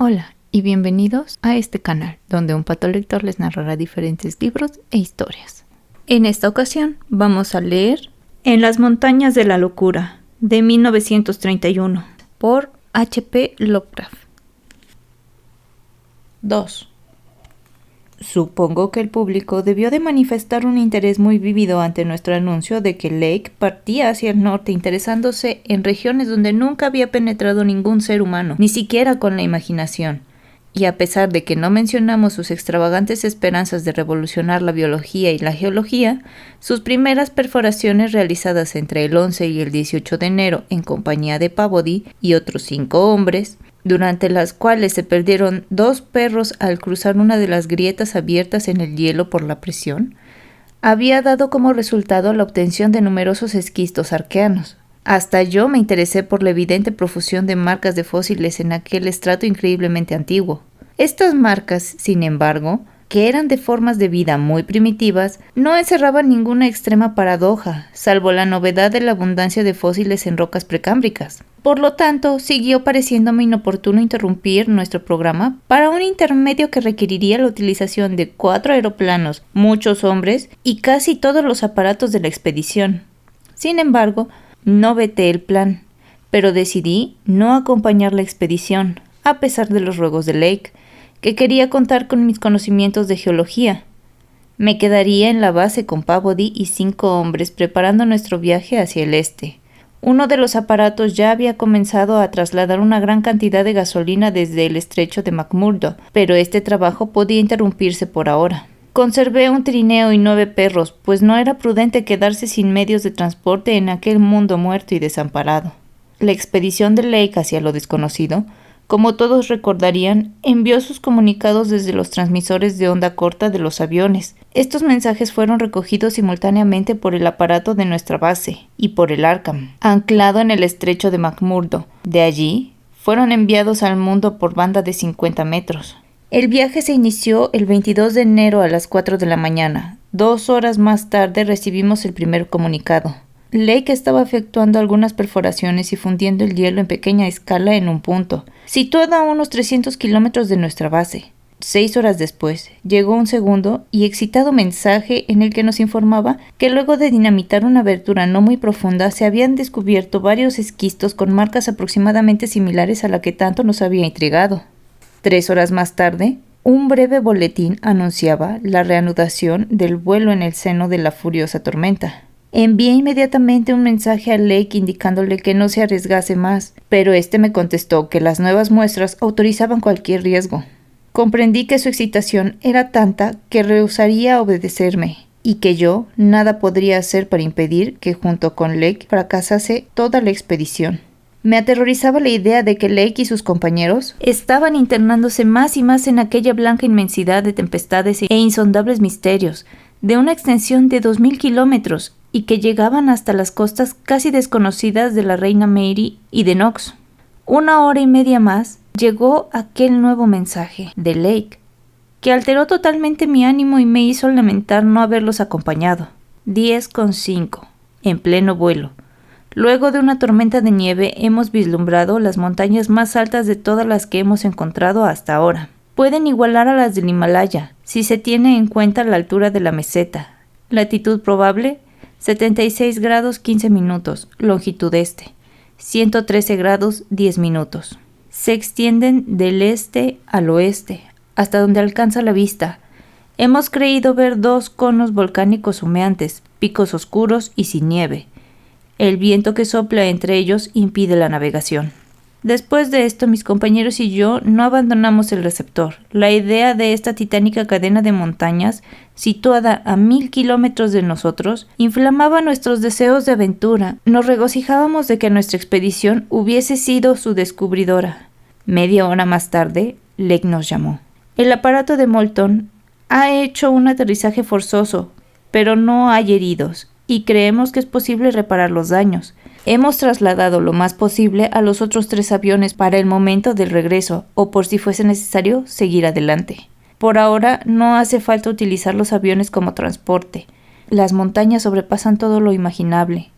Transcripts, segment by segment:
Hola y bienvenidos a este canal, donde un patolector les narrará diferentes libros e historias. En esta ocasión vamos a leer En las montañas de la locura, de 1931, por H.P. Lovecraft. 2. Supongo que el público debió de manifestar un interés muy vívido ante nuestro anuncio de que Lake partía hacia el norte, interesándose en regiones donde nunca había penetrado ningún ser humano, ni siquiera con la imaginación. Y a pesar de que no mencionamos sus extravagantes esperanzas de revolucionar la biología y la geología, sus primeras perforaciones realizadas entre el 11 y el 18 de enero en compañía de Peabody y otros 5 hombres, durante las cuales se perdieron 2 perros al cruzar una de las grietas abiertas en el hielo por la presión, había dado como resultado la obtención de numerosos esquistos arqueanos. Hasta yo me interesé por la evidente profusión de marcas de fósiles en aquel estrato increíblemente antiguo. Estas marcas, sin embargo, que eran de formas de vida muy primitivas, no encerraban ninguna extrema paradoja, salvo la novedad de la abundancia de fósiles en rocas precámbricas. Por lo tanto, siguió pareciéndome inoportuno interrumpir nuestro programa para un intermedio que requeriría la utilización de 4 aeroplanos, muchos hombres y casi todos los aparatos de la expedición. Sin embargo, no veté el plan, pero decidí no acompañar la expedición, a pesar de los ruegos de Lake, que quería contar con mis conocimientos de geología. Me quedaría en la base con Peabody y 5 hombres preparando nuestro viaje hacia el este. Uno de los aparatos ya había comenzado a trasladar una gran cantidad de gasolina desde el estrecho de McMurdo, pero este trabajo podía interrumpirse por ahora. Conservé un trineo y 9 perros, pues no era prudente quedarse sin medios de transporte en aquel mundo muerto y desamparado. La expedición de Lake hacia lo desconocido, como todos recordarían, envió sus comunicados desde los transmisores de onda corta de los aviones. Estos mensajes fueron recogidos simultáneamente por el aparato de nuestra base y por el Arkham, anclado en el estrecho de McMurdo. De allí, fueron enviados al mundo por banda de 50 metros. El viaje se inició el 22 de enero a las 4 de la mañana. 2 horas más tarde recibimos el primer comunicado. Lake estaba efectuando algunas perforaciones y fundiendo el hielo en pequeña escala en un punto, situado a unos 300 kilómetros de nuestra base. 6 horas después, llegó un segundo y excitado mensaje en el que nos informaba que luego de dinamitar una abertura no muy profunda se habían descubierto varios esquistos con marcas aproximadamente similares a la que tanto nos había intrigado. 3 horas más tarde, un breve boletín anunciaba la reanudación del vuelo en el seno de la furiosa tormenta. Envié inmediatamente un mensaje a Lake indicándole que no se arriesgase más, pero este me contestó que las nuevas muestras autorizaban cualquier riesgo. Comprendí que su excitación era tanta que rehusaría obedecerme, y que yo nada podría hacer para impedir que junto con Lake fracasase toda la expedición. Me aterrorizaba la idea de que Lake y sus compañeros estaban internándose más y más en aquella blanca inmensidad de tempestades e insondables misterios, de una extensión de 2000 kilómetros, y que llegaban hasta las costas casi desconocidas de la Reina Mary y de Knox. 1 hora y media más llegó aquel nuevo mensaje de Lake, que alteró totalmente mi ánimo y me hizo lamentar no haberlos acompañado. 10:05, en pleno vuelo. Luego de una tormenta de nieve hemos vislumbrado las montañas más altas de todas las que hemos encontrado hasta ahora. Pueden igualar a las del Himalaya, si se tiene en cuenta la altura de la meseta. Latitud probable, 76 grados 15 minutos, longitud este, 113 grados 10 minutos. Se extienden del este al oeste, hasta donde alcanza la vista. Hemos creído ver 2 conos volcánicos humeantes, picos oscuros y sin nieve. El viento que sopla entre ellos impide la navegación. Después de esto, mis compañeros y yo no abandonamos el receptor. La idea de esta titánica cadena de montañas, situada a 1000 kilómetros de nosotros, inflamaba nuestros deseos de aventura. Nos regocijábamos de que nuestra expedición hubiese sido su descubridora. Media hora más tarde, Lake nos llamó. El aparato de Moulton ha hecho un aterrizaje forzoso, pero no hay heridos, y creemos que es posible reparar los daños. Hemos trasladado lo más posible a los otros 3 aviones para el momento del regreso, o por si fuese necesario, seguir adelante. Por ahora no hace falta utilizar los aviones como transporte. Las montañas sobrepasan todo lo imaginable.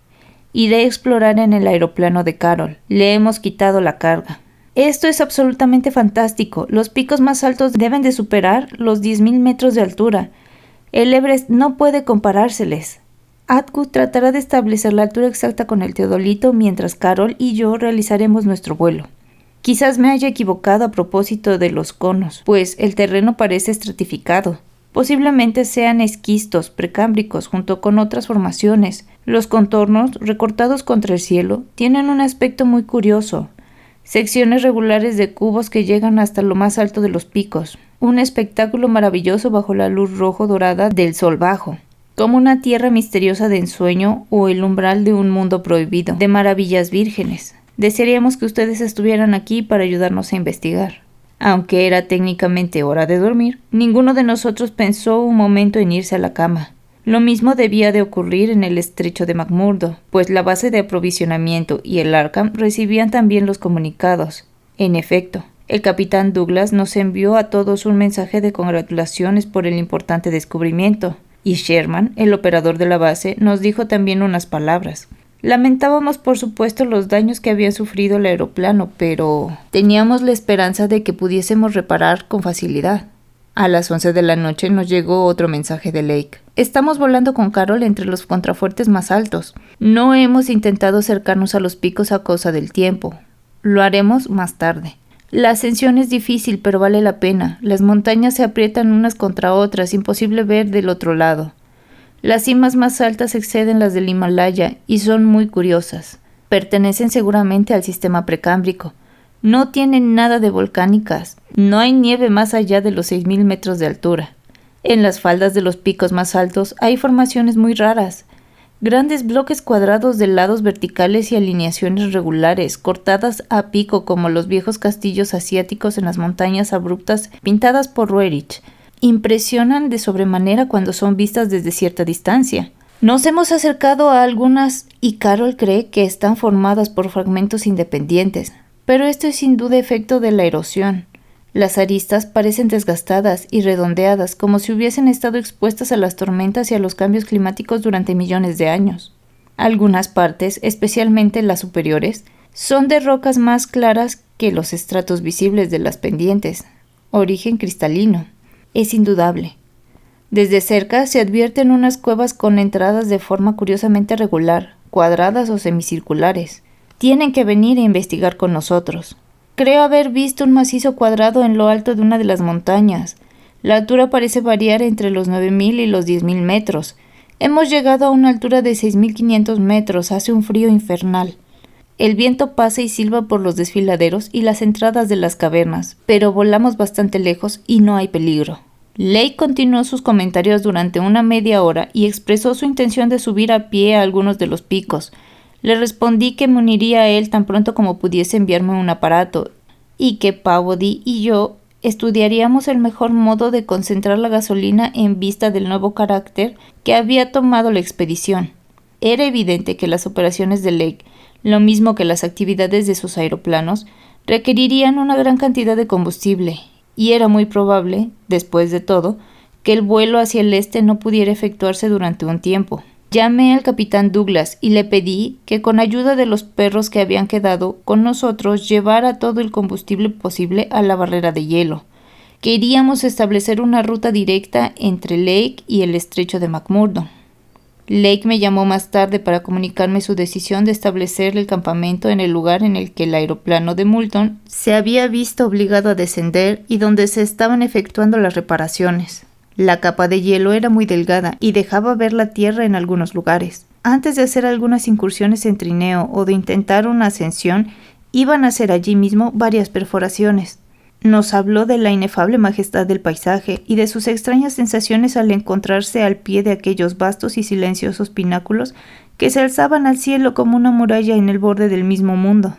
Iré a explorar en el aeroplano de Carol. Le hemos quitado la carga. Esto es absolutamente fantástico. Los picos más altos deben de superar los 10.000 metros de altura. El Everest no puede comparárseles. Atwood tratará de establecer la altura exacta con el teodolito mientras Carol y yo realizaremos nuestro vuelo. Quizás me haya equivocado a propósito de los conos, pues el terreno parece estratificado. Posiblemente sean esquistos precámbricos junto con otras formaciones. Los contornos, recortados contra el cielo, tienen un aspecto muy curioso. Secciones regulares de cubos que llegan hasta lo más alto de los picos. Un espectáculo maravilloso bajo la luz rojo-dorada del sol bajo. Como una tierra misteriosa de ensueño o el umbral de un mundo prohibido, de maravillas vírgenes. Desearíamos que ustedes estuvieran aquí para ayudarnos a investigar. Aunque era técnicamente hora de dormir, ninguno de nosotros pensó un momento en irse a la cama. Lo mismo debía de ocurrir en el estrecho de McMurdo, pues la base de aprovisionamiento y el Arkham recibían también los comunicados. En efecto, el capitán Douglas nos envió a todos un mensaje de congratulaciones por el importante descubrimiento, y Sherman, el operador de la base, nos dijo también unas palabras. Lamentábamos por supuesto los daños que había sufrido el aeroplano, pero teníamos la esperanza de que pudiésemos reparar con facilidad. A las 11 de la noche nos llegó otro mensaje de Lake. Estamos volando con Carol entre los contrafuertes más altos. No hemos intentado acercarnos a los picos a causa del tiempo. Lo haremos más tarde. La ascensión es difícil, pero vale la pena. Las montañas se aprietan unas contra otras, imposible ver del otro lado. Las cimas más altas exceden las del Himalaya y son muy curiosas. Pertenecen seguramente al sistema precámbrico. No tienen nada de volcánicas. No hay nieve más allá de los 6.000 metros de altura. En las faldas de los picos más altos hay formaciones muy raras. Grandes bloques cuadrados de lados verticales y alineaciones regulares, cortadas a pico como los viejos castillos asiáticos en las montañas abruptas pintadas por Roerich. Impresionan de sobremanera cuando son vistas desde cierta distancia. Nos hemos acercado a algunas y Carol cree que están formadas por fragmentos independientes, pero esto es sin duda efecto de la erosión. Las aristas parecen desgastadas y redondeadas como si hubiesen estado expuestas a las tormentas y a los cambios climáticos durante millones de años. Algunas partes, especialmente las superiores, son de rocas más claras que los estratos visibles de las pendientes. Origen cristalino. Es indudable. Desde cerca se advierten unas cuevas con entradas de forma curiosamente regular, cuadradas o semicirculares. Tienen que venir a investigar con nosotros. Creo haber visto un macizo cuadrado en lo alto de una de las montañas. La altura parece variar entre los 9.000 y los 10.000 metros. Hemos llegado a una altura de 6.500 metros, hace un frío infernal. El viento pasa y silba por los desfiladeros y las entradas de las cavernas, pero volamos bastante lejos y no hay peligro. Lake continuó sus comentarios durante una media hora y expresó su intención de subir a pie a algunos de los picos. Le respondí que me uniría a él tan pronto como pudiese enviarme un aparato y que Peabody y yo estudiaríamos el mejor modo de concentrar la gasolina en vista del nuevo carácter que había tomado la expedición. Era evidente que las operaciones de Lake, lo mismo que las actividades de sus aeroplanos, requerirían una gran cantidad de combustible, y era muy probable, después de todo, que el vuelo hacia el este no pudiera efectuarse durante un tiempo. Llamé al capitán Douglas y le pedí que con ayuda de los perros que habían quedado con nosotros llevara todo el combustible posible a la barrera de hielo. Queríamos establecer una ruta directa entre Lake y el estrecho de McMurdo. Lake me llamó más tarde para comunicarme su decisión de establecer el campamento en el lugar en el que el aeroplano de Moulton se había visto obligado a descender y donde se estaban efectuando las reparaciones. La capa de hielo era muy delgada y dejaba ver la tierra en algunos lugares. Antes de hacer algunas incursiones en trineo o de intentar una ascensión, iban a hacer allí mismo varias perforaciones. Nos habló de la inefable majestad del paisaje y de sus extrañas sensaciones al encontrarse al pie de aquellos vastos y silenciosos pináculos que se alzaban al cielo como una muralla en el borde del mismo mundo.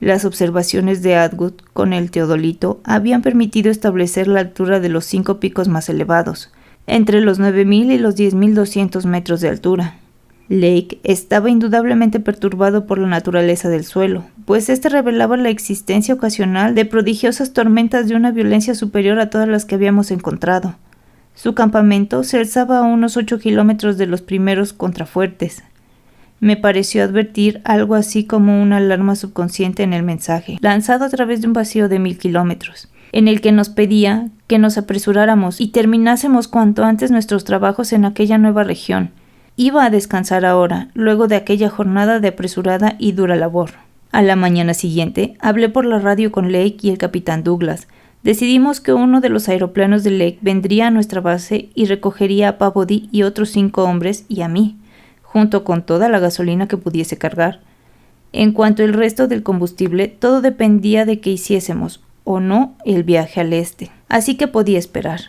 Las observaciones de Atwood con el teodolito habían permitido establecer la altura de los 5 picos más elevados, entre los 9.000 y los 10.200 metros de altura. Lake estaba indudablemente perturbado por la naturaleza del suelo, pues éste revelaba la existencia ocasional de prodigiosas tormentas de una violencia superior a todas las que habíamos encontrado. Su campamento se alzaba a unos 8 kilómetros de los primeros contrafuertes. Me pareció advertir algo así como una alarma subconsciente en el mensaje, lanzado a través de un vacío de 1000 kilómetros, en el que nos pedía que nos apresuráramos y terminásemos cuanto antes nuestros trabajos en aquella nueva región. Iba a descansar ahora, luego de aquella jornada de apresurada y dura labor. A la mañana siguiente, hablé por la radio con Lake y el capitán Douglas. Decidimos que uno de los aeroplanos de Lake vendría a nuestra base y recogería a Peabody y otros 5 hombres y a mí, junto con toda la gasolina que pudiese cargar. En cuanto al resto del combustible, todo dependía de que hiciésemos o no el viaje al este, así que podía esperar.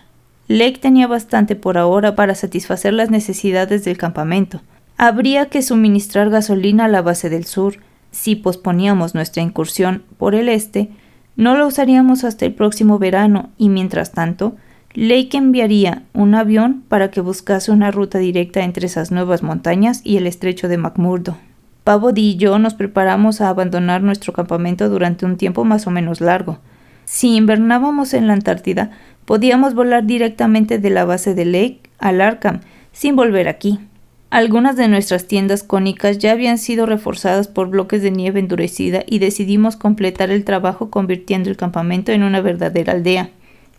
Lake tenía bastante por ahora para satisfacer las necesidades del campamento. Habría que suministrar gasolina a la base del sur. Si posponíamos nuestra incursión por el este, no la usaríamos hasta el próximo verano y mientras tanto, Lake enviaría un avión para que buscase una ruta directa entre esas nuevas montañas y el estrecho de McMurdo. Peabody y yo nos preparamos a abandonar nuestro campamento durante un tiempo más o menos largo. Si invernábamos en la Antártida, podíamos volar directamente de la base de Lake al Arkham, sin volver aquí. Algunas de nuestras tiendas cónicas ya habían sido reforzadas por bloques de nieve endurecida y decidimos completar el trabajo convirtiendo el campamento en una verdadera aldea.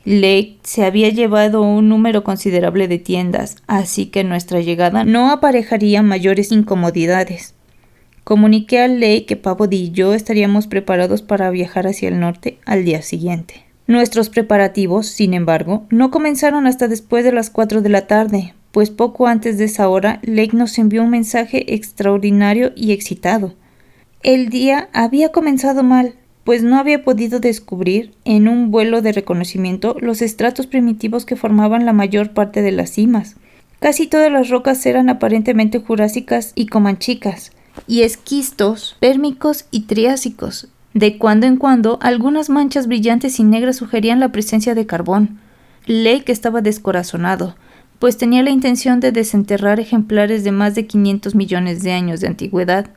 Lake se había llevado un número considerable de tiendas, así que nuestra llegada no aparejaría mayores incomodidades. Comuniqué a Lake que Peabody y yo estaríamos preparados para viajar hacia el norte al día siguiente. Nuestros preparativos, sin embargo, no comenzaron hasta después de las 4 de la tarde, pues poco antes de esa hora Lake nos envió un mensaje extraordinario y excitado. El día había comenzado mal, pues no había podido descubrir, en un vuelo de reconocimiento, los estratos primitivos que formaban la mayor parte de las cimas. Casi todas las rocas eran aparentemente jurásicas y comanchicas, y esquistos, pérmicos y triásicos. De cuando en cuando, algunas manchas brillantes y negras sugerían la presencia de carbón. Lake estaba descorazonado, pues tenía la intención de desenterrar ejemplares de más de 500 millones de años de antigüedad.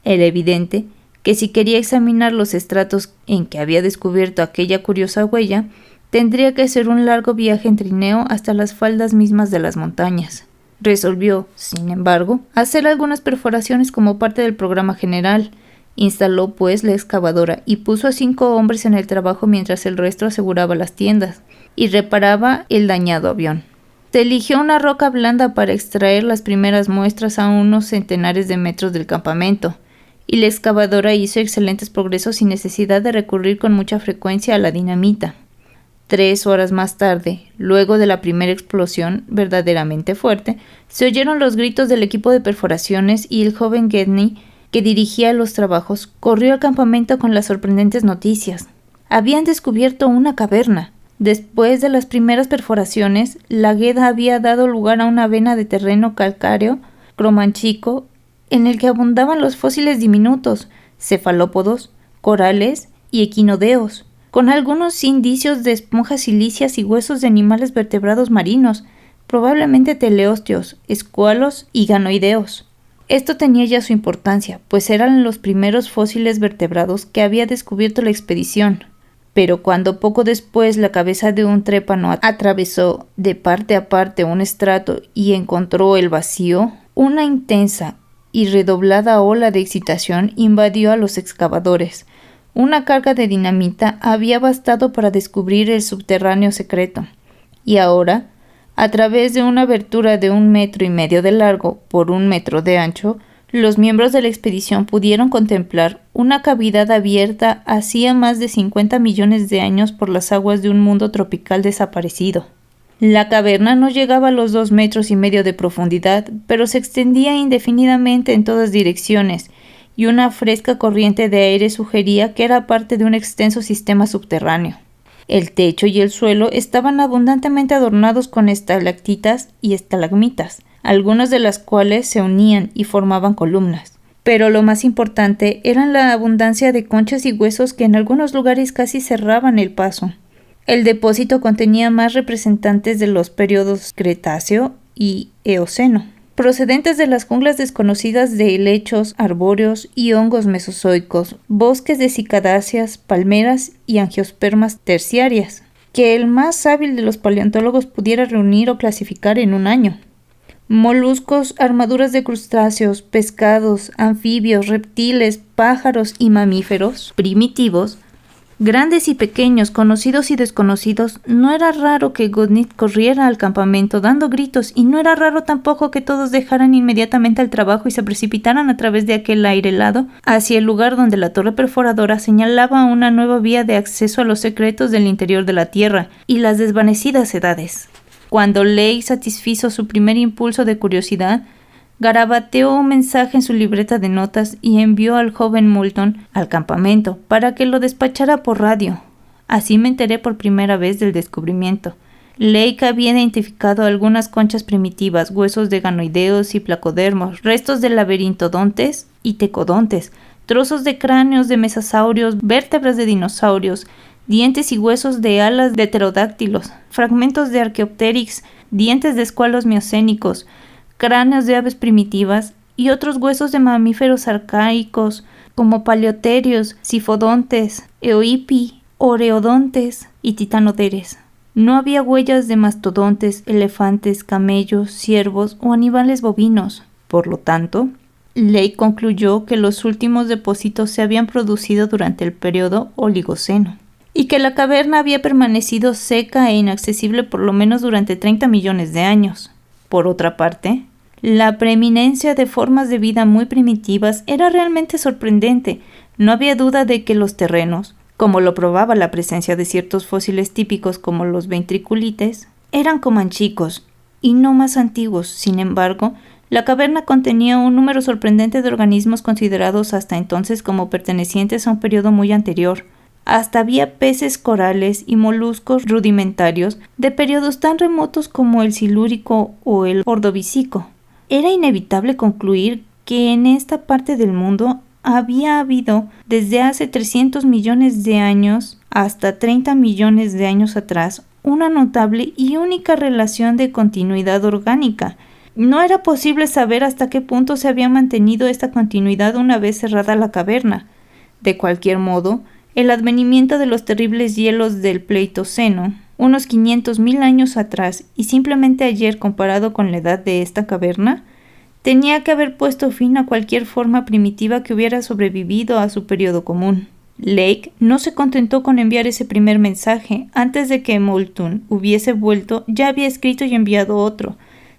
Era evidente que si quería examinar los estratos en que había descubierto aquella curiosa huella, tendría que hacer un largo viaje en trineo hasta las faldas mismas de las montañas. Resolvió, sin embargo, hacer algunas perforaciones como parte del programa general. Instaló, pues, la excavadora y puso a 5 hombres en el trabajo mientras el resto aseguraba las tiendas y reparaba el dañado avión. Se eligió una roca blanda para extraer las primeras muestras a unos centenares de metros del campamento, y la excavadora hizo excelentes progresos sin necesidad de recurrir con mucha frecuencia a la dinamita. 3 horas más tarde, luego de la primera explosión verdaderamente fuerte, se oyeron los gritos del equipo de perforaciones y el joven Gedney, que dirigía los trabajos, corrió al campamento con las sorprendentes noticias. Habían descubierto una caverna. Después de las primeras perforaciones, la gueda había dado lugar a una vena de terreno calcáreo, cromanchico, en el que abundaban los fósiles diminutos, cefalópodos, corales y equinodeos, con algunos indicios de esponjas silíceas y huesos de animales vertebrados marinos, probablemente teleosteos, escualos y ganoideos. Esto tenía ya su importancia, pues eran los primeros fósiles vertebrados que había descubierto la expedición. Pero cuando poco después la cabeza de un trépano atravesó de parte a parte un estrato y encontró el vacío, una intensa y redoblada ola de excitación invadió a los excavadores. Una carga de dinamita había bastado para descubrir el subterráneo secreto, y ahora, a través de una abertura de 1,5 metros de largo por 1 metro de ancho, los miembros de la expedición pudieron contemplar una cavidad abierta hacía más de 50 millones de años por las aguas de un mundo tropical desaparecido. La caverna no llegaba a los 2,5 metros de profundidad, pero se extendía indefinidamente en todas direcciones, y una fresca corriente de aire sugería que era parte de un extenso sistema subterráneo. El techo y el suelo estaban abundantemente adornados con estalactitas y estalagmitas, algunas de las cuales se unían y formaban columnas. Pero lo más importante era la abundancia de conchas y huesos que en algunos lugares casi cerraban el paso. El depósito contenía más representantes de los periodos Cretáceo y Eoceno, procedentes de las junglas desconocidas de helechos, arbóreos y hongos mesozoicos, bosques de cicadáceas, palmeras y angiospermas terciarias, que el más hábil de los paleontólogos pudiera reunir o clasificar en un año. moluscos, armaduras de crustáceos, pescados, anfibios, reptiles, pájaros y mamíferos primitivos, grandes y pequeños, conocidos y desconocidos. No era raro que Goodnight corriera al campamento dando gritos, y no era raro tampoco que todos dejaran inmediatamente el trabajo y se precipitaran a través de aquel aire helado hacia el lugar donde la torre perforadora señalaba una nueva vía de acceso a los secretos del interior de la Tierra y las desvanecidas edades. Cuando Lake satisfizo su primer impulso de curiosidad, garabateó un mensaje en su libreta de notas y envió al joven Moulton al campamento para que lo despachara por radio. Así me enteré por primera vez del descubrimiento. Lake había identificado algunas conchas primitivas, huesos de ganoideos y placodermos, restos de laberintodontes y tecodontes, trozos de cráneos de mesasaurios, vértebras de dinosaurios, dientes y huesos de alas de pterodáctilos, fragmentos de Archaeopteryx, dientes de escualos miocénicos, cráneos de aves primitivas y otros huesos de mamíferos arcaicos como paleoterios, cifodontes, eoipi, oreodontes y titanoderes. No había huellas de mastodontes, elefantes, camellos, ciervos o animales bovinos. Por lo tanto, Lake concluyó que los últimos depósitos se habían producido durante el periodo Oligoceno y que la caverna había permanecido seca e inaccesible por lo menos durante 30 millones de años. Por otra parte, la preeminencia de formas de vida muy primitivas era realmente sorprendente. No había duda de que los terrenos, como lo probaba la presencia de ciertos fósiles típicos como los ventriculites, eran comanchicos y no más antiguos. Sin embargo, la caverna contenía un número sorprendente de organismos considerados hasta entonces como pertenecientes a un periodo muy anterior. Hasta había peces corales y moluscos rudimentarios de periodos tan remotos como el Silúrico o el Ordovicico. Era inevitable concluir que en esta parte del mundo había habido desde hace 300 millones de años hasta 30 millones de años atrás una notable y única relación de continuidad orgánica. No era posible saber hasta qué punto se había mantenido esta continuidad una vez cerrada la caverna. De cualquier modo, el advenimiento de los terribles hielos del Pleistoceno, unos 500.000 años atrás y simplemente ayer comparado con la edad de esta caverna, tenía que haber puesto fin a cualquier forma primitiva que hubiera sobrevivido a su periodo común. Lake no se contentó con enviar ese primer mensaje. Antes de que Moulton hubiese vuelto, ya había escrito y enviado otro.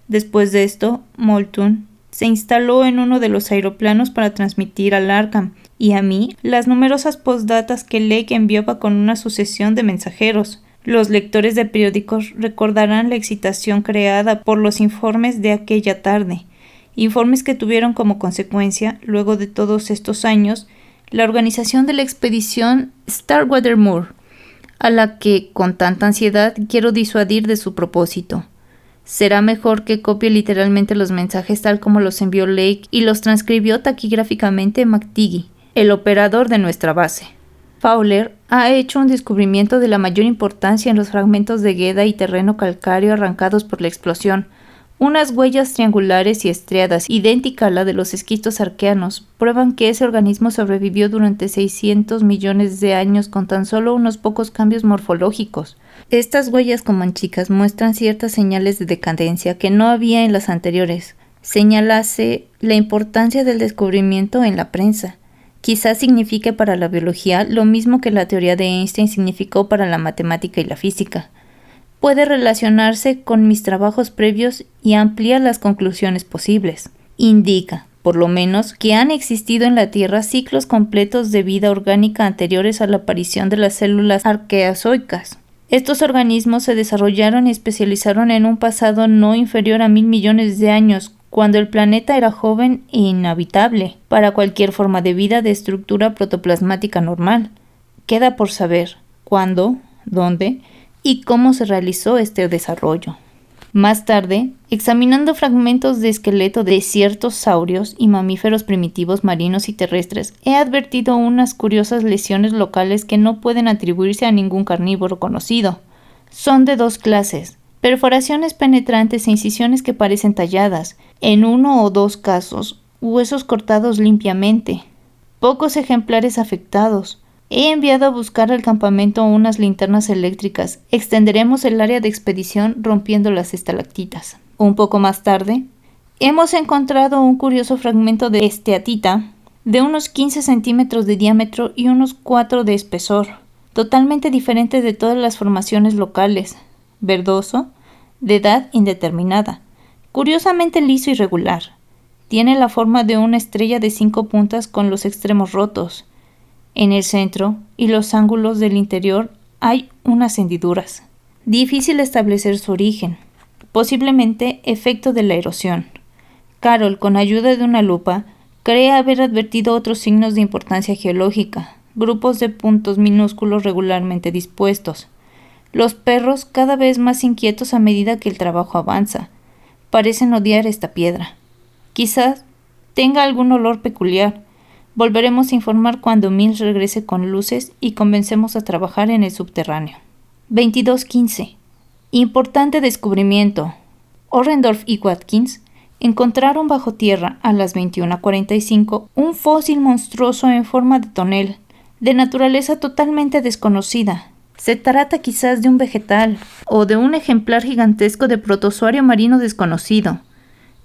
Después de esto, Moulton se instaló en uno de los aeroplanos para transmitir al Arkham y a mí las numerosas postdatas que Lake enviaba con una sucesión de mensajeros. Los lectores de periódicos recordarán la excitación creada por los informes de aquella tarde, informes que tuvieron como consecuencia, luego de todos estos años, la organización de la expedición Starkweather Moore, a la que con tanta ansiedad quiero disuadir de su propósito. Será mejor que copie literalmente los mensajes tal como los envió Lake y los transcribió taquigráficamente McTeague, el operador de nuestra base. Fowler ha hecho un descubrimiento de la mayor importancia en los fragmentos de gueda y terreno calcáreo arrancados por la explosión. Unas huellas triangulares y estriadas, idéntica a la de los esquistos arqueanos, prueban que ese organismo sobrevivió durante 600 millones de años con tan solo unos pocos cambios morfológicos. Estas huellas comanchicas muestran ciertas señales de decadencia que no había en las anteriores. Señalase la importancia del descubrimiento en la prensa. Quizás signifique para la biología lo mismo que la teoría de Einstein significó para la matemática y la física. Puede relacionarse con mis trabajos previos y amplía las conclusiones posibles. Indica, por lo menos, que han existido en la Tierra ciclos completos de vida orgánica anteriores a la aparición de las células arqueozoicas. Estos organismos se desarrollaron y especializaron en un pasado no inferior a 1.000 millones de años, cuando el planeta era joven e inhabitable para cualquier forma de vida de estructura protoplasmática normal. Queda por saber cuándo, dónde y cómo se realizó este desarrollo. Más tarde, examinando fragmentos de esqueleto de ciertos saurios y mamíferos primitivos marinos y terrestres, he advertido unas curiosas lesiones locales que no pueden atribuirse a ningún carnívoro conocido. Son de dos clases: perforaciones penetrantes e incisiones que parecen talladas, en uno o dos casos, huesos cortados limpiamente. Pocos ejemplares afectados. He enviado a buscar al campamento unas linternas eléctricas. Extenderemos el área de expedición rompiendo las estalactitas. Un poco más tarde, Hemos encontrado un curioso fragmento de esteatita de unos 15 centímetros de diámetro y unos 4 de espesor, totalmente diferente de todas las formaciones locales, verdoso, de edad indeterminada, curiosamente liso y regular. Tiene la forma de una estrella de 5 puntas con los extremos rotos. En el centro y los ángulos del interior hay unas hendiduras. Difícil establecer su origen, posiblemente efecto de la erosión. Carroll, con ayuda de una lupa, cree haber advertido otros signos de importancia geológica, grupos de puntos minúsculos regularmente dispuestos. Los perros, cada vez más inquietos a medida que el trabajo avanza, parecen odiar esta piedra. Quizás tenga algún olor peculiar. Volveremos a informar cuando Mills regrese con luces y comencemos a trabajar en el subterráneo. 22:15. Importante descubrimiento. Orrendorff y Watkins encontraron bajo tierra a las 21:45 un fósil monstruoso en forma de tonel, de naturaleza totalmente desconocida. Se trata quizás de un vegetal o de un ejemplar gigantesco de protozoario marino desconocido.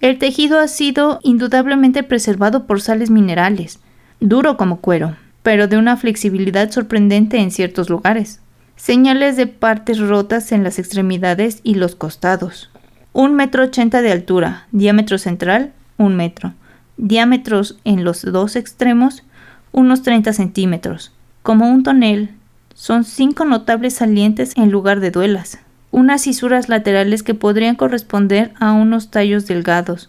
El tejido ha sido indudablemente preservado por sales minerales, duro como cuero, pero de una flexibilidad sorprendente en ciertos lugares. Señales de partes rotas en las extremidades y los costados. 1,80 m de altura, diámetro central, 1 metro. Diámetros en los dos extremos, unos 30 centímetros. Como un tonel, son 5 notables salientes en lugar de duelas. Unas cisuras laterales que podrían corresponder a unos tallos delgados,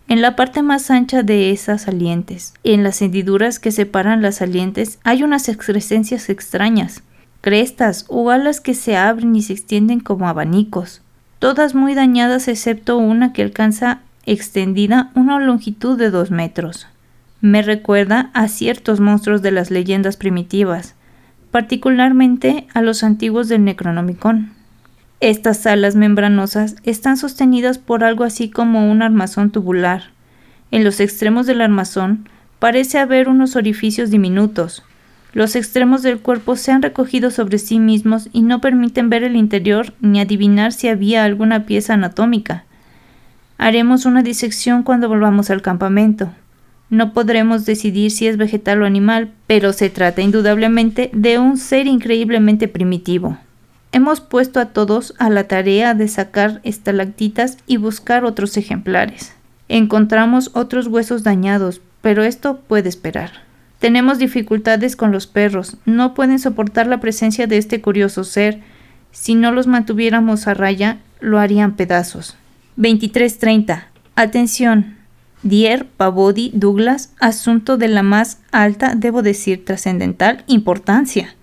en la parte más ancha de esas salientes. En las hendiduras que separan las salientes hay unas excrescencias extrañas, crestas o alas que se abren y se extienden como abanicos, todas muy dañadas excepto una que alcanza extendida una longitud de 2 metros. Me recuerda a ciertos monstruos de las leyendas primitivas, particularmente a los antiguos del Necronomicon. Estas alas membranosas están sostenidas por algo así como un armazón tubular. En los extremos del armazón parece haber unos orificios diminutos. Los extremos del cuerpo se han recogido sobre sí mismos y no permiten ver el interior ni adivinar si había alguna pieza anatómica. Haremos una disección cuando volvamos al campamento. No podremos decidir si es vegetal o animal, pero se trata indudablemente de un ser increíblemente primitivo. Hemos puesto a todos a la tarea de sacar estalactitas y buscar otros ejemplares. Encontramos otros huesos dañados, pero esto puede esperar. Tenemos dificultades con los perros, no pueden soportar la presencia de este curioso ser. Si no los mantuviéramos a raya, lo harían pedazos. 23:30. Atención. Dear, Pavodi, Douglas, asunto de la más alta, debo decir trascendental, importancia.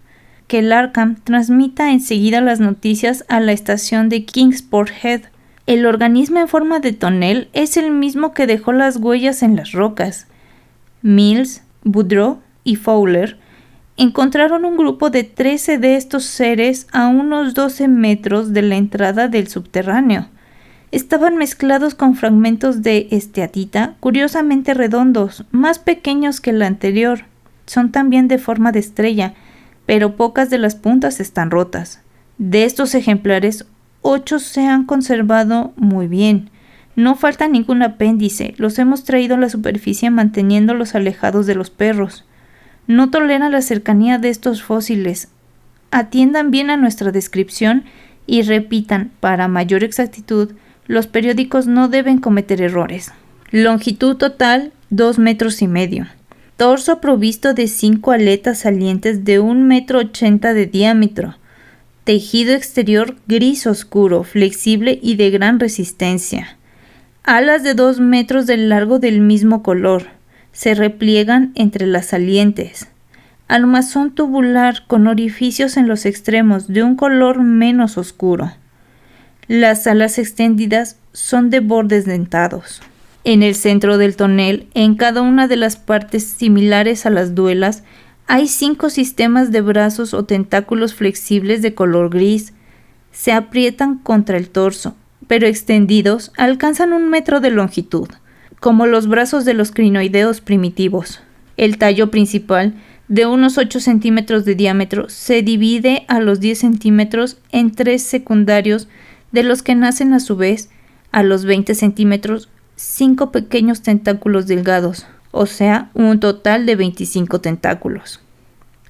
Que el Arkham transmita enseguida las noticias a la estación de Kingsport Head. El organismo en forma de tonel es el mismo que dejó las huellas en las rocas. Mills, Boudreau y Fowler encontraron un grupo de 13 de estos seres a unos 12 metros de la entrada del subterráneo. Estaban mezclados con fragmentos de esteatita curiosamente redondos, más pequeños que el anterior. Son también de forma de estrella, pero pocas de las puntas están rotas. De estos ejemplares, 8 se han conservado muy bien. No falta ningún apéndice, los hemos traído a la superficie manteniéndolos alejados de los perros. No toleran la cercanía de estos fósiles. Atiendan bien a nuestra descripción y repitan, para mayor exactitud, los periódicos no deben cometer errores. Longitud total, 2,5 metros. Torso provisto de 5 aletas salientes de 1,80 m de diámetro. Tejido exterior gris oscuro, flexible y de gran resistencia. Alas de 2 metros de largo del mismo color. Se repliegan entre las salientes. Armazón tubular con orificios en los extremos de un color menos oscuro. Las alas extendidas son de bordes dentados. En el centro del tonel, en cada una de las partes similares a las duelas, hay 5 sistemas de brazos o tentáculos flexibles de color gris. Se aprietan contra el torso, pero extendidos alcanzan 1 metro de longitud, como los brazos de los crinoideos primitivos. El tallo principal, de unos 8 centímetros de diámetro, se divide a los 10 centímetros en 3 secundarios, de los que nacen a su vez, a los 20 centímetros, 5 pequeños tentáculos delgados, o sea, un total de 25 tentáculos.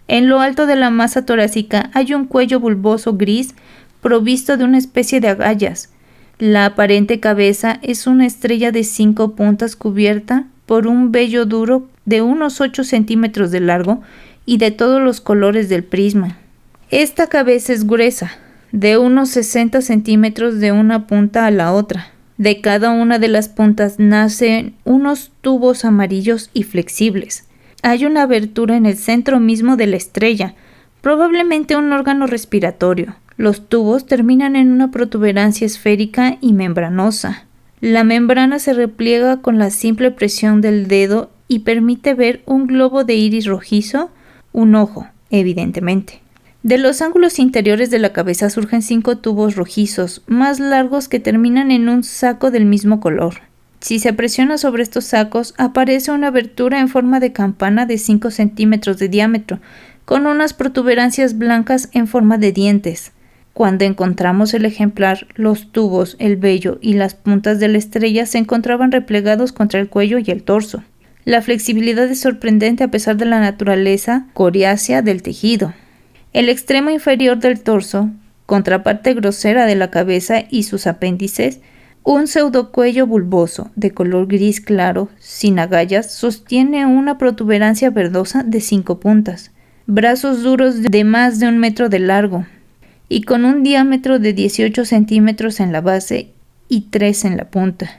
En lo alto de la masa torácica hay un cuello bulboso gris provisto de una especie de agallas. La aparente cabeza es una estrella de 5 puntas cubierta por un vello duro de unos 8 centímetros de largo y de todos los colores del prisma. Esta cabeza es gruesa, de unos 60 centímetros de una punta a la otra. De cada una de las puntas nacen unos tubos amarillos y flexibles. Hay una abertura en el centro mismo de la estrella, probablemente un órgano respiratorio. Los tubos terminan en una protuberancia esférica y membranosa. La membrana se repliega con la simple presión del dedo y permite ver un globo de iris rojizo, un ojo, evidentemente. De los ángulos interiores de la cabeza surgen 5 tubos rojizos, más largos, que terminan en un saco del mismo color. Si se presiona sobre estos sacos, aparece una abertura en forma de campana de 5 centímetros de diámetro, con unas protuberancias blancas en forma de dientes. Cuando encontramos el ejemplar, los tubos, el vello y las puntas de la estrella se encontraban replegados contra el cuello y el torso. La flexibilidad es sorprendente a pesar de la naturaleza coriácea del tejido. El extremo inferior del torso, contraparte grosera de la cabeza y sus apéndices, un pseudocuello bulboso, de color gris claro, sin agallas, sostiene una protuberancia verdosa de 5 puntas, brazos duros de más de 1 metro de largo, y con un diámetro de 18 centímetros en la base y 3 en la punta.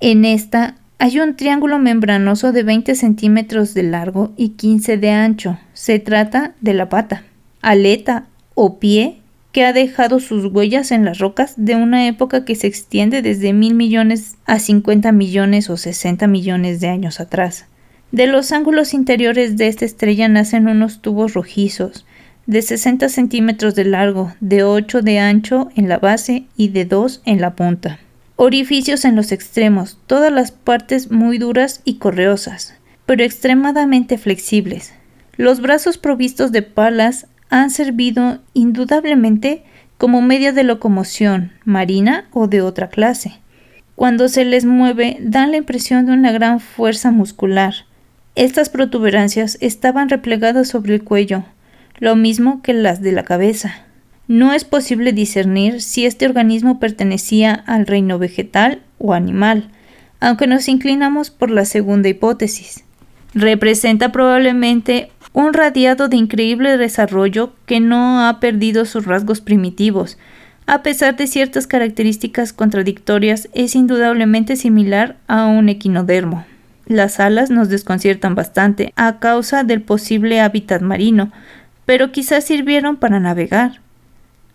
En esta hay un triángulo membranoso de 20 centímetros de largo y 15 de ancho. Se trata de la pata, aleta o pie que ha dejado sus huellas en las rocas de una época que se extiende desde 1.000 millones a 50 millones o 60 millones de años atrás. De los ángulos interiores de esta estrella nacen unos tubos rojizos de 60 centímetros de largo, de 8 de ancho en la base y de 2 en la punta. Orificios en los extremos, todas las partes muy duras y correosas, pero extremadamente flexibles. Los brazos provistos de palas han servido indudablemente como medio de locomoción marina o de otra clase. Cuando se les mueve, dan la impresión de una gran fuerza muscular. Estas protuberancias estaban replegadas sobre el cuello, lo mismo que las de la cabeza. No es posible discernir si este organismo pertenecía al reino vegetal o animal, aunque nos inclinamos por la segunda hipótesis. Representa probablemente un radiado de increíble desarrollo que no ha perdido sus rasgos primitivos. A pesar de ciertas características contradictorias, es indudablemente similar a un equinodermo. Las alas nos desconciertan bastante a causa del posible hábitat marino, pero quizás sirvieron para navegar.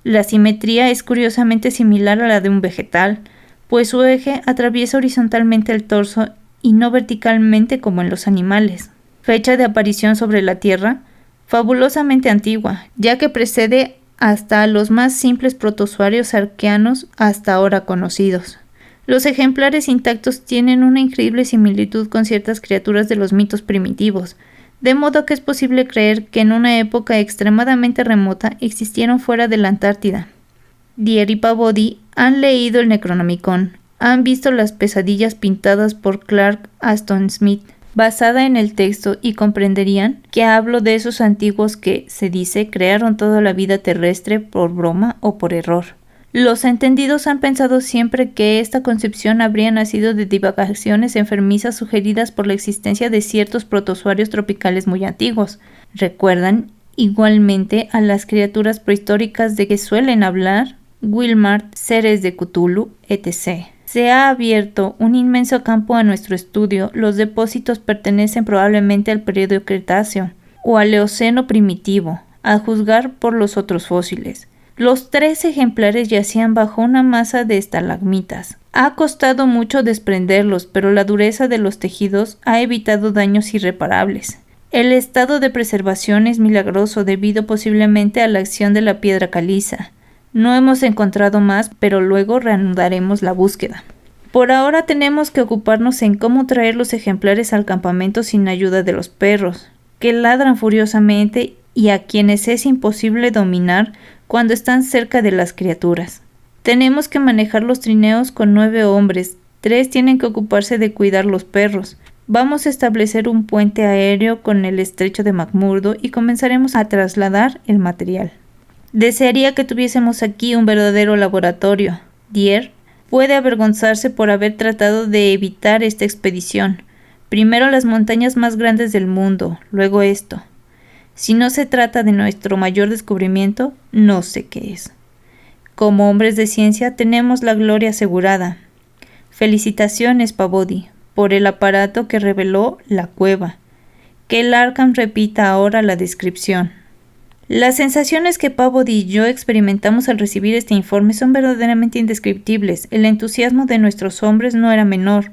La simetría es curiosamente similar a la de un vegetal, pues su eje atraviesa horizontalmente el torso y no verticalmente como en los animales. Fecha de aparición sobre la Tierra, fabulosamente antigua, ya que precede hasta a los más simples protozoarios arqueanos hasta ahora conocidos. Los ejemplares intactos tienen una increíble similitud con ciertas criaturas de los mitos primitivos, de modo que es posible creer que en una época extremadamente remota existieron fuera de la Antártida. Dier y Pavodi han leído el Necronomicon, han visto las pesadillas pintadas por Clark Aston Smith, basada en el texto, y comprenderían que hablo de esos antiguos que, se dice, crearon toda la vida terrestre por broma o por error. Los entendidos han pensado siempre que esta concepción habría nacido de divagaciones enfermizas sugeridas por la existencia de ciertos protozoarios tropicales muy antiguos. Recuerdan igualmente a las criaturas prehistóricas de que suelen hablar Wilmart, seres de Cthulhu, etc. Se ha abierto un inmenso campo a nuestro estudio. Los depósitos pertenecen probablemente al período Cretáceo o al Eoceno primitivo, a juzgar por los otros fósiles. Los 3 ejemplares yacían bajo una masa de estalagmitas. Ha costado mucho desprenderlos, pero la dureza de los tejidos ha evitado daños irreparables. El estado de preservación es milagroso debido posiblemente a la acción de la piedra caliza. No hemos encontrado más, pero luego reanudaremos la búsqueda. Por ahora tenemos que ocuparnos en cómo traer los ejemplares al campamento sin ayuda de los perros, que ladran furiosamente y a quienes es imposible dominar cuando están cerca de las criaturas. Tenemos que manejar los trineos con 9 hombres, 3 tienen que ocuparse de cuidar los perros. Vamos a establecer un puente aéreo con el estrecho de McMurdo y comenzaremos a trasladar el material. Desearía que tuviésemos aquí un verdadero laboratorio. Dier puede avergonzarse por haber tratado de evitar esta expedición. Primero las montañas más grandes del mundo, luego esto. Si no se trata de nuestro mayor descubrimiento, no sé qué es. Como hombres de ciencia tenemos la gloria asegurada. Felicitaciones, Pavodi, por el aparato que reveló la cueva. Que el Arkham repita ahora la descripción. Las sensaciones que Pavodi y yo experimentamos al recibir este informe son verdaderamente indescriptibles. El entusiasmo de nuestros hombres no era menor.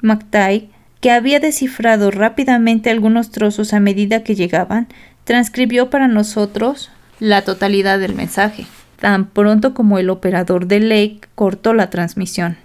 McTighe, que había descifrado rápidamente algunos trozos a medida que llegaban, transcribió para nosotros la totalidad del mensaje, tan pronto como el operador de Lake cortó la transmisión.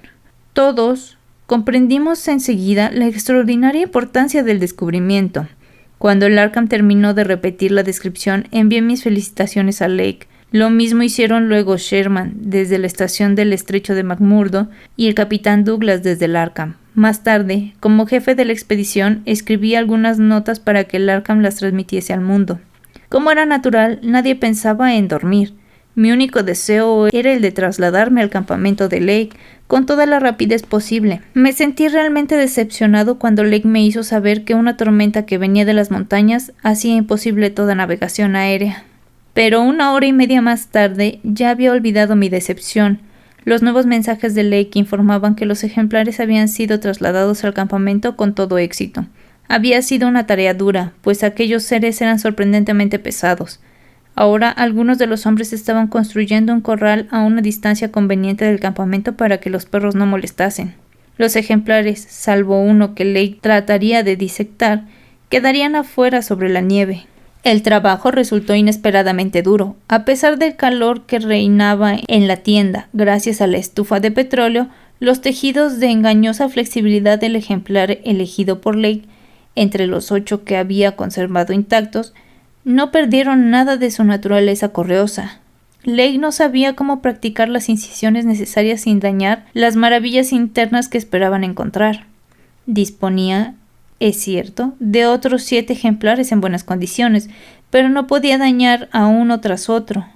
Todos comprendimos enseguida la extraordinaria importancia del descubrimiento. Cuando el Arkham terminó de repetir la descripción, envié mis felicitaciones a Lake. Lo mismo hicieron luego Sherman desde la estación del estrecho de McMurdo y el capitán Douglas desde el Arkham. Más tarde, como jefe de la expedición, escribí algunas notas para que el Arkham las transmitiese al mundo. Como era natural, nadie pensaba en dormir. Mi único deseo era el de trasladarme al campamento de Lake con toda la rapidez posible. Me sentí realmente decepcionado cuando Lake me hizo saber que una tormenta que venía de las montañas hacía imposible toda navegación aérea. Pero 1 hora y media más tarde ya había olvidado mi decepción. Los nuevos mensajes de Lake informaban que los ejemplares habían sido trasladados al campamento con todo éxito. Había sido una tarea dura, pues aquellos seres eran sorprendentemente pesados. Ahora algunos de los hombres estaban construyendo un corral a una distancia conveniente del campamento para que los perros no molestasen. Los ejemplares, salvo uno que Lake trataría de disectar, quedarían afuera sobre la nieve. El trabajo resultó inesperadamente duro. A pesar del calor que reinaba en la tienda, gracias a la estufa de petróleo, los tejidos de engañosa flexibilidad del ejemplar elegido por Lake, entre los 8 que había conservado intactos, no perdieron nada de su naturaleza correosa. Lake no sabía cómo practicar las incisiones necesarias sin dañar las maravillas internas que esperaban encontrar. Disponía, es cierto, de otros 7 ejemplares en buenas condiciones, pero no podía dañar a uno tras otro.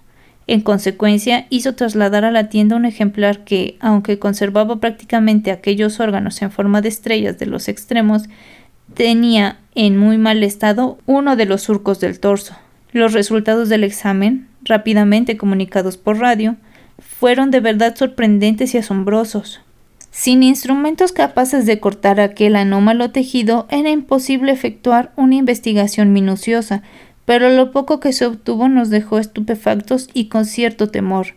En consecuencia, hizo trasladar a la tienda un ejemplar que, aunque conservaba prácticamente aquellos órganos en forma de estrellas de los extremos, tenía en muy mal estado uno de los surcos del torso. Los resultados del examen, rápidamente comunicados por radio, fueron de verdad sorprendentes y asombrosos. Sin instrumentos capaces de cortar aquel anómalo tejido, era imposible efectuar una investigación minuciosa, pero lo poco que se obtuvo nos dejó estupefactos y con cierto temor.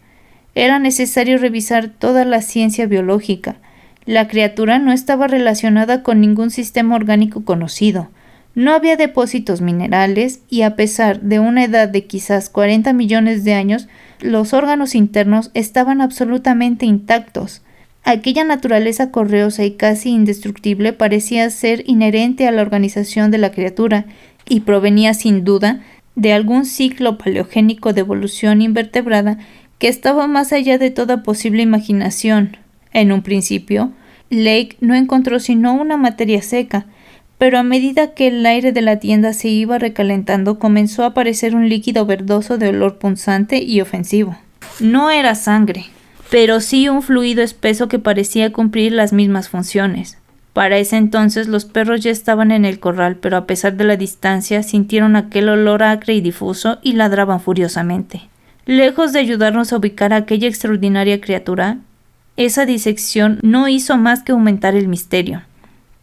Era necesario revisar toda la ciencia biológica. La criatura no estaba relacionada con ningún sistema orgánico conocido. No había depósitos minerales y a pesar de una edad de quizás 40 millones de años, los órganos internos estaban absolutamente intactos. Aquella naturaleza correosa y casi indestructible parecía ser inherente a la organización de la criatura y provenía sin duda de algún ciclo paleogénico de evolución invertebrada que estaba más allá de toda posible imaginación. En un principio, Lake no encontró sino una materia seca, pero a medida que el aire de la tienda se iba recalentando comenzó a aparecer un líquido verdoso de olor punzante y ofensivo. No era sangre, pero sí un fluido espeso que parecía cumplir las mismas funciones. Para ese entonces los perros ya estaban en el corral, pero a pesar de la distancia sintieron aquel olor acre y difuso y ladraban furiosamente. Lejos de ayudarnos a ubicar a aquella extraordinaria criatura, esa disección no hizo más que aumentar el misterio.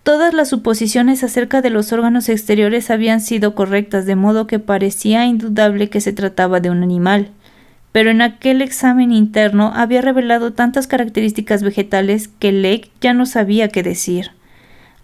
Todas las suposiciones acerca de los órganos exteriores habían sido correctas, de modo que parecía indudable que se trataba de un animal. Pero en aquel examen interno había revelado tantas características vegetales que Lake ya no sabía qué decir.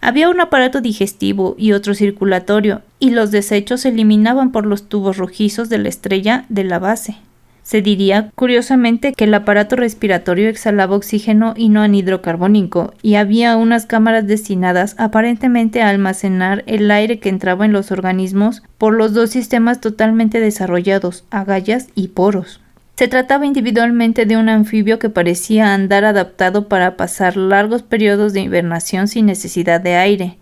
Había un aparato digestivo y otro circulatorio, y los desechos se eliminaban por los tubos rojizos de la estrella de la base. Se diría, curiosamente, que el aparato respiratorio exhalaba oxígeno y no anhidro carbónico, y había unas cámaras destinadas aparentemente a almacenar el aire que entraba en los organismos por los 2 sistemas totalmente desarrollados, agallas y poros. Se trataba individualmente de un anfibio que parecía andar adaptado para pasar largos periodos de hibernación sin necesidad de aire.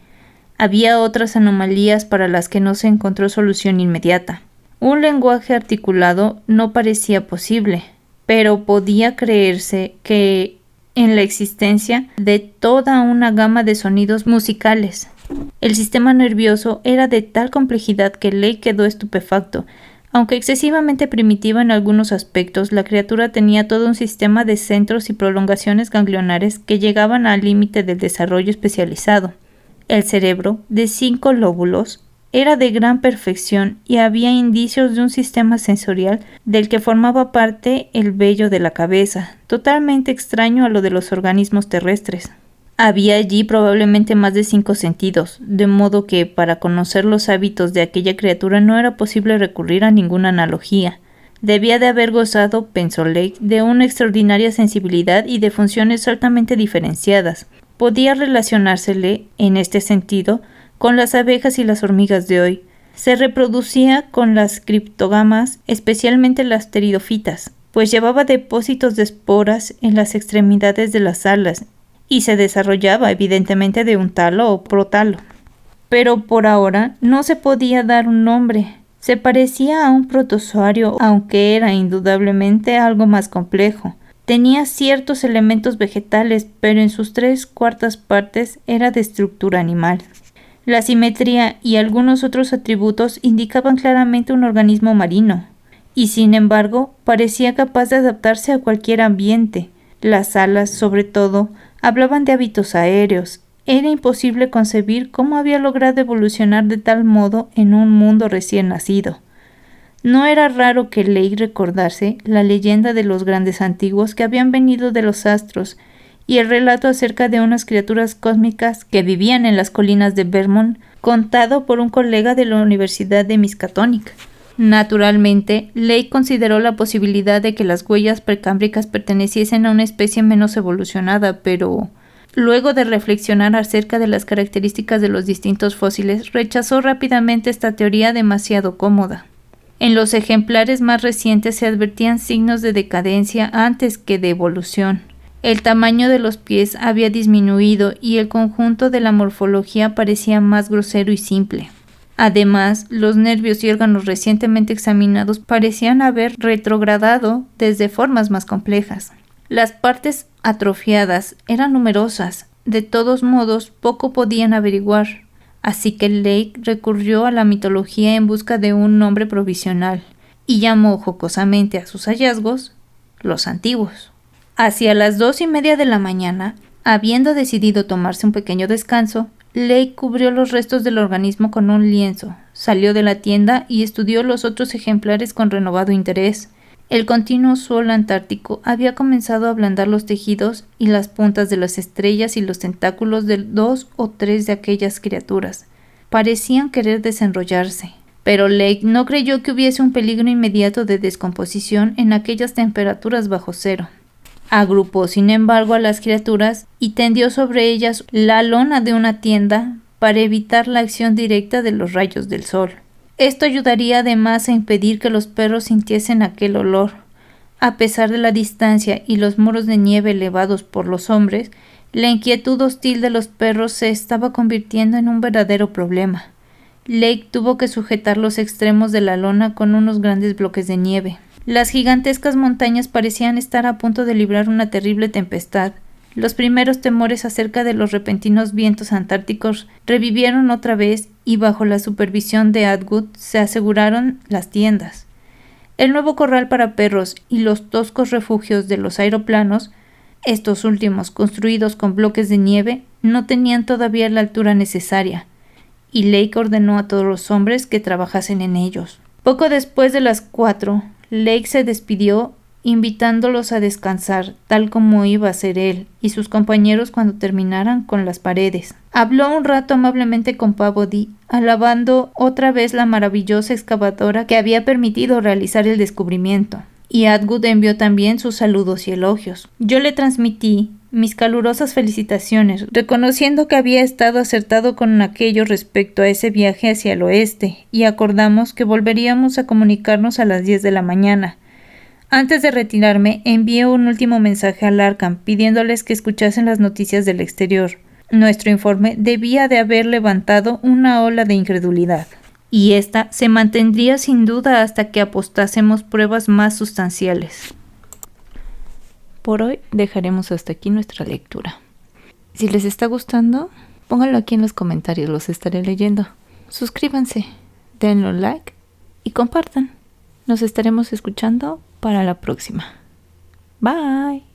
Había otras anomalías para las que no se encontró solución inmediata. Un lenguaje articulado no parecía posible, pero podía creerse que en la existencia de toda una gama de sonidos musicales. El sistema nervioso era de tal complejidad que Lake quedó estupefacto. Aunque excesivamente primitiva en algunos aspectos, la criatura tenía todo un sistema de centros y prolongaciones ganglionares que llegaban al límite del desarrollo especializado. El cerebro, de 5 lóbulos, era de gran perfección y había indicios de un sistema sensorial del que formaba parte el vello de la cabeza, totalmente extraño a lo de los organismos terrestres. Había allí probablemente más de 5 sentidos, de modo que para conocer los hábitos de aquella criatura no era posible recurrir a ninguna analogía. Debía de haber gozado, pensó Lake, de una extraordinaria sensibilidad y de funciones altamente diferenciadas. Podía relacionársele, en este sentido, con las abejas y las hormigas de hoy. Se reproducía con las criptógamas, especialmente las pteridofitas, pues llevaba depósitos de esporas en las extremidades de las alas, y se desarrollaba evidentemente de un talo o protalo. Pero por ahora no se podía dar un nombre. Se parecía a un protozoario, aunque era indudablemente algo más complejo. Tenía ciertos elementos vegetales, pero en sus 3/4 partes era de estructura animal. La simetría y algunos otros atributos indicaban claramente un organismo marino, y sin embargo parecía capaz de adaptarse a cualquier ambiente. Las alas, sobre todo, hablaban de hábitos aéreos. Era imposible concebir cómo había logrado evolucionar de tal modo en un mundo recién nacido. No era raro que Lake recordase la leyenda de los grandes antiguos que habían venido de los astros y el relato acerca de unas criaturas cósmicas que vivían en las colinas de Vermont, contado por un colega de la Universidad de Miskatonic. Naturalmente, Lake consideró la posibilidad de que las huellas precámbricas perteneciesen a una especie menos evolucionada, pero luego de reflexionar acerca de las características de los distintos fósiles, rechazó rápidamente esta teoría demasiado cómoda. En los ejemplares más recientes se advertían signos de decadencia antes que de evolución. El tamaño de los pies había disminuido y el conjunto de la morfología parecía más grosero y simple. Además, los nervios y órganos recientemente examinados parecían haber retrogradado desde formas más complejas. Las partes atrofiadas eran numerosas. De todos modos, poco podían averiguar. Así que Lake recurrió a la mitología en busca de un nombre provisional y llamó jocosamente a sus hallazgos los antiguos. Hacia las 2:30 de la mañana, habiendo decidido tomarse un pequeño descanso, Lake cubrió los restos del organismo con un lienzo, salió de la tienda y estudió los otros ejemplares con renovado interés. El continuo sol antártico había comenzado a ablandar los tejidos y las puntas de las estrellas y los tentáculos de 2 o 3 de aquellas criaturas. Parecían querer desenrollarse, pero Lake no creyó que hubiese un peligro inmediato de descomposición en aquellas temperaturas bajo cero. Agrupó, sin embargo, a las criaturas y tendió sobre ellas la lona de una tienda para evitar la acción directa de los rayos del sol. Esto ayudaría además a impedir que los perros sintiesen aquel olor. A pesar de la distancia y los muros de nieve elevados por los hombres, la inquietud hostil de los perros se estaba convirtiendo en un verdadero problema. Lake tuvo que sujetar los extremos de la lona con unos grandes bloques de nieve. Las gigantescas montañas parecían estar a punto de librar una terrible tempestad. Los primeros temores acerca de los repentinos vientos antárticos revivieron otra vez y bajo la supervisión de Atwood se aseguraron las tiendas. El nuevo corral para perros y los toscos refugios de los aeroplanos, estos últimos construidos con bloques de nieve, no tenían todavía la altura necesaria, y Lake ordenó a todos los hombres que trabajasen en ellos. Poco después de las 4, Lake se despidió invitándolos a descansar, tal como iba a hacer él y sus compañeros cuando terminaran con las paredes. Habló un rato amablemente con Peabody, alabando otra vez la maravillosa excavadora que había permitido realizar el descubrimiento, y Atwood envió también sus saludos y elogios. Yo le transmití mis calurosas felicitaciones, reconociendo que había estado acertado con aquello respecto a ese viaje hacia el oeste, y acordamos que volveríamos a comunicarnos a las 10 de la mañana. Antes de retirarme, envié un último mensaje al Arkham pidiéndoles que escuchasen las noticias del exterior. Nuestro informe debía de haber levantado una ola de incredulidad, y esta se mantendría sin duda hasta que apostásemos pruebas más sustanciales. Por hoy dejaremos hasta aquí nuestra lectura. Si les está gustando, pónganlo aquí en los comentarios, los estaré leyendo. Suscríbanse, denle like y compartan. Nos estaremos escuchando para la próxima. Bye.